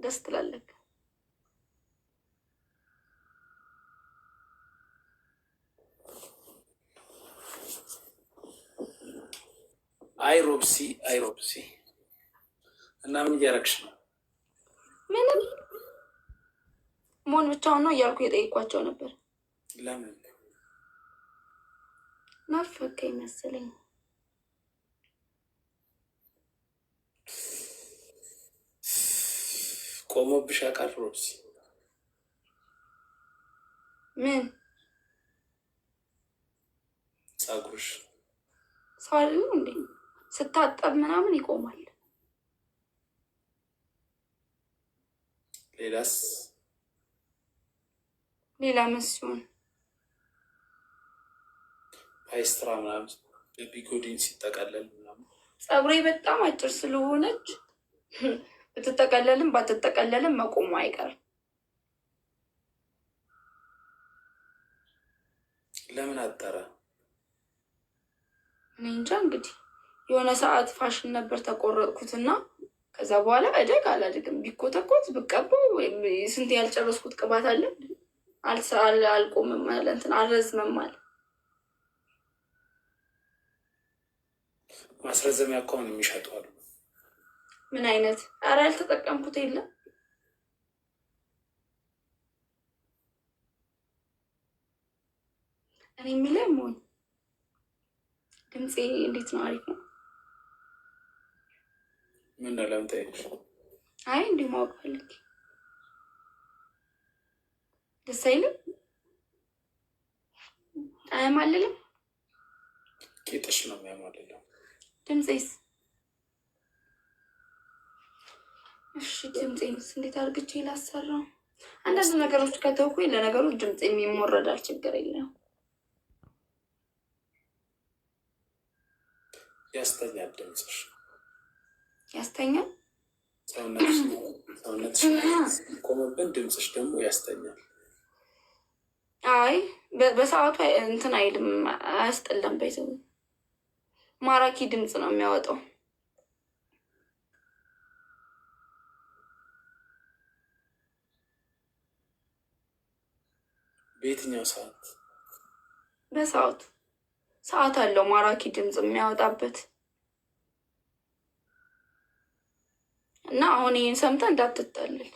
ደስ ትላለህ። አይሮብሲ እና ምን እያረግሽ ነው? ምንም መሆን ብቻውን ነው እያልኩ የጠየኳቸው ነበር። ለምን ናፈቀኝ መሰለኝ። ቆሞብሽ ያውቃል ሮብሲ? ምን ጸጉርሽ ሰው አይደለም እንዴ? ስታጠብ ምናምን ይቆማል። ሌላስ? ሌላ ምን ሲሆን? ፓይስትራ ምናምን ቢጎዲን ሲጠቀለል ምናምን። ጸጉሬ በጣም አጭር ስለሆነች ብትጠቀለልም ባትጠቀለልም መቆሙ አይቀርም። ለምን አጠረ? እኔ እንጃ። እንግዲህ የሆነ ሰዓት ፋሽን ነበር ተቆረጥኩትና ከዛ በኋላ እደግ አላድግም። ቢኮተኮት ብቀባው ወይም ስንት ያልጨረስኩት ቅባት አለ አልቆምም አለ እንትን አልረዝምም አለ። ማስረዘሚያ እኮ ነው የሚሸጡ አሉ። ምን አይነት? ኧረ ያልተጠቀምኩት የለም። እኔ የሚለው መሆን ድምፄ እንዴት ነው? አሪፍ ነው። ምን ለምን ጠየቅሽ? አይ እንዲሁ ማወቅ ፈልጌ። ደስ አይልም? አያማልልም? ቂጥሽ ነው የሚያማልለው። ድምፄስ? እሺ ድምፄንስ እንዴት አድርግቼ ላሰራው? አንዳንድ ነገሮች ከተውኩኝ ለነገሩ ድምፅ የሚሞረዳል፣ ችግር የለም። ያስተኛል ድምፅሽ። ያስተኛል? ሰውነትሽ ቆመብን፣ ድምፅሽ ደግሞ ያስተኛል። አይ በሰዓቱ እንትን አይልም፣ አያስጠላም። በይዘው ማራኪ ድምፅ ነው የሚያወጣው። በየትኛው ሰዓት? በሰዓቱ ሰዓት አለው ማራኪ ድምፅ የሚያወጣበት እና አሁን ይህን ሰምተህ እንዳትታለል፣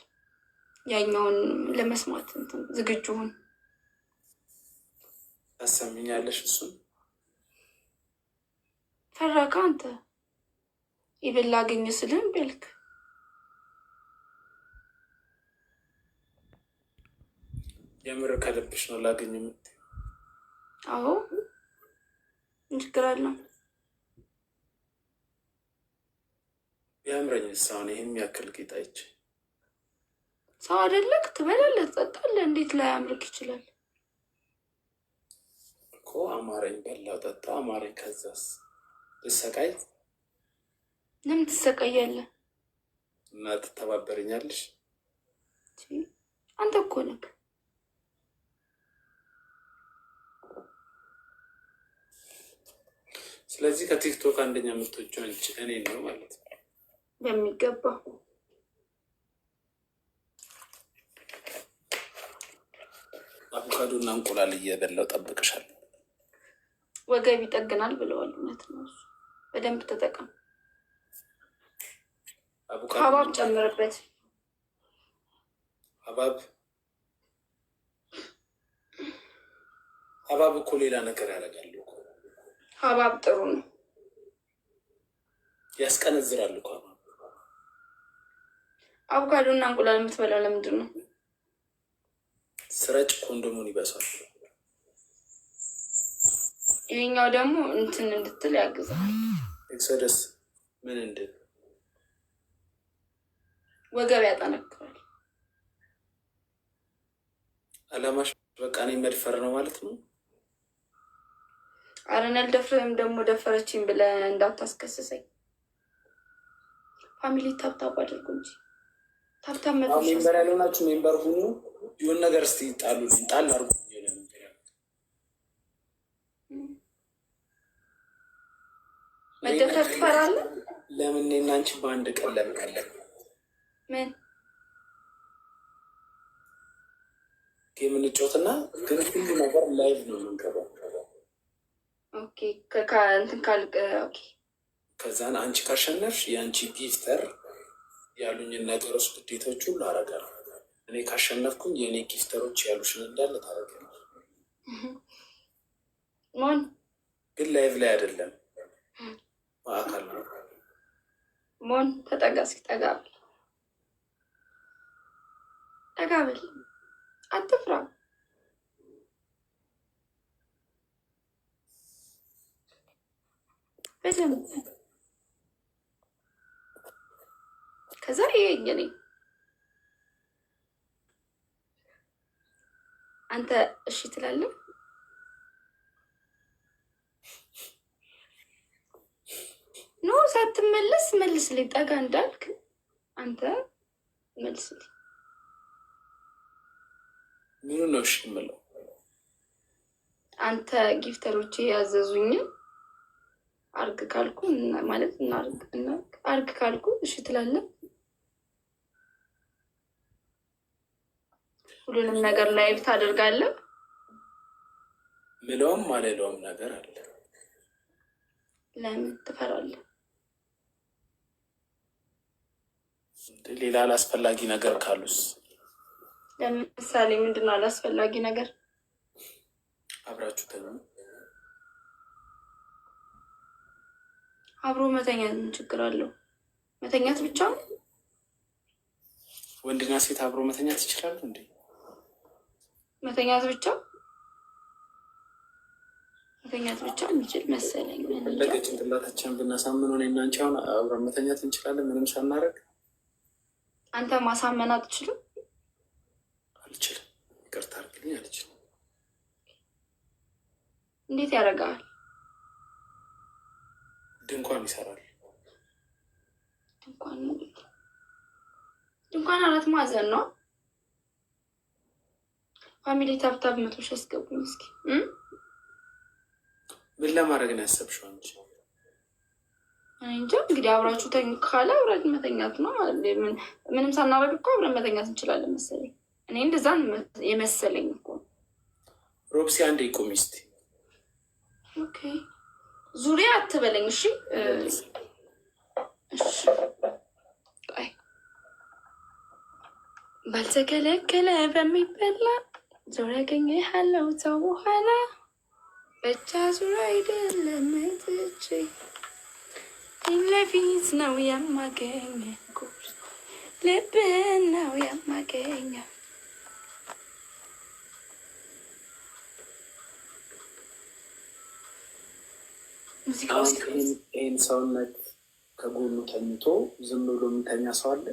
ያኛውን ለመስማት እንትን ዝግጁ ሁን። ታሰሚኛለሽ? እሱን ፈራካ አንተ። ይብን ላገኝ ስልህም ቤልክ የምር ከልብሽ ነው ላገኝ የምትይው? አዎ ችግር አለው። ያምረኝ ሳሁን ይህም ያክል ጌጥ አይቼ። ሰው አይደለክ? ትበላለህ፣ ትጠጣለህ። እንዴት ላይ አምርክ ይችላል እኮ። አማረኝ፣ በላው፣ ጠጣው፣ አማረኝ። ከዛስ ልሰቃይ? ለምን ትሰቃያለህ? እና ትተባበረኛለሽ? አንተ እኮ ነክ። ስለዚህ ከቲክቶክ አንደኛ የምትወጪው አንቺ እኔ ነው ማለት ነው? በሚገባ። አቮካዶ እና እንቁላል እየበላው ጠብቅሻለሁ። ወገብ ይጠግናል ብለዋል። እውነት ነው። እሱ በደንብ ተጠቀም። ሀባብ ጨምርበት። ሀባብ እኮ ሌላ ነገር ያደርጋል እኮ። ሀባብ ጥሩ ነው፣ ያስቀነዝራል እኮ። አቮካዶ እና እንቁላል የምትበላው ለምንድን ነው? ስረጭ ኮንዶሙን ይበሳል። ይሄኛው ደግሞ እንትን እንድትል ያግዛል። ኤክሶደስ ምን እንድን ወገብ ያጠነክራል። አላማሽ በቃ እኔ መድፈር ነው ማለት ነው? አረን ያልደፍርህም ደግሞ ደፈረችኝ ብለህ እንዳታስከስሰኝ። ፋሚሊ ታብታብ አድርጉ እንጂ ታብታብ ሜምበር ያልሆናችሁ ሜምበር ሁኑ። ይሁን ነገር እስቲ ጣሉልኝ፣ ጣል አርጉ። መደፈር ትፈራለህ? ለምን እኔና አንቺ በአንድ ቀን ለምን? ምን እንጮትና ግን ሁሉ ነገር ላይቭ ነው የምንገባው። ከዛን አንቺ ካሸነፍሽ የአንቺ ጊፍተር ያሉኝን ነገሮች ግዴታዎች ሁሉ አደርጋለሁ። እኔ ካሸነፍኩኝ የእኔ ጊፍተሮች ያሉሽን እንዳለ ታደርጊያለሽ። ግን ላይቭ ላይ አይደለም፣ በአካል ነው። ሞን ተጠጋ፣ እስኪ ጠጋ ብል፣ ጠጋ ብል፣ አትፍራ። በደንብ ከዛ ይሄኝ እኔ አንተ እሺ ትላለህ። ኖ ሳትመለስ መልስልኝ። ጠጋ እንዳልክ አንተ መልስልኝ። ምኑ ነው እሺ የምለው? አንተ ጊፍተሮቼ ያዘዙኝን አርግ ካልኩ ማለት አርግ ካልኩ እሺ ትላለህ። ሁሉንም ነገር ላይቭ ታደርጋለህ። ምለውም ማለለውም ነገር አለ። ለምን ትፈራለህ? ሌላ አላስፈላጊ ነገር ካሉስ? ለምሳሌ ምንድነው አላስፈላጊ ነገር? አብራችሁ ተኙ። አብሮ መተኛት ምን ችግር አለው? መተኛት ብቻ ነው። ወንድና ሴት አብሮ መተኛት ይችላሉ እንዴ? መተኛት ብቻ የሚችል መሰለኝ። ፈለገ ጭንቅላታችንን ብናሳምን ሆነ እና አንቺ አሁን አብረን መተኛት እንችላለን ምንም ሳናደርግ። አንተ ማሳመን አትችልም? አልችልም። ይቅርታ አድርግልኝ፣ አልችልም። እንዴት ያደርጋል? ድንኳን ይሰራል። ድንኳን 4 ማዕዘን ነው። ፋሚሊ ታብታብ 100 ሺህ አስገቡኝ እስኪ። ምን ለማድረግ ነው ያሰብሽው አንቺ? እንጃ እንግዲህ አብራችሁ ተኙ ካለ አብራችሁ መተኛት ነው። ምንም ሳናደርግ እኮ አብረን መተኛት እንችላለን መሰለኝ። እኔ እንደዛ የመሰለኝ እኮ። ሮብሲ አንዴ ቁሚ እስኪ። ኦኬ ዙሪያ አትበለኝ እሺ። እሺ ባልተከለከለ በሚበላ ዞር ያገኘሃለው ተው በኋላ ብቻ ዙር አይደለም ትቼ ፊት ለፊት ነው የማገኘው፣ ልብህን ነው የማገኘው። ይህን ሰውነት ከጎኑ ተኝቶ ዝም ብሎ የሚተኛ ሰው አለ?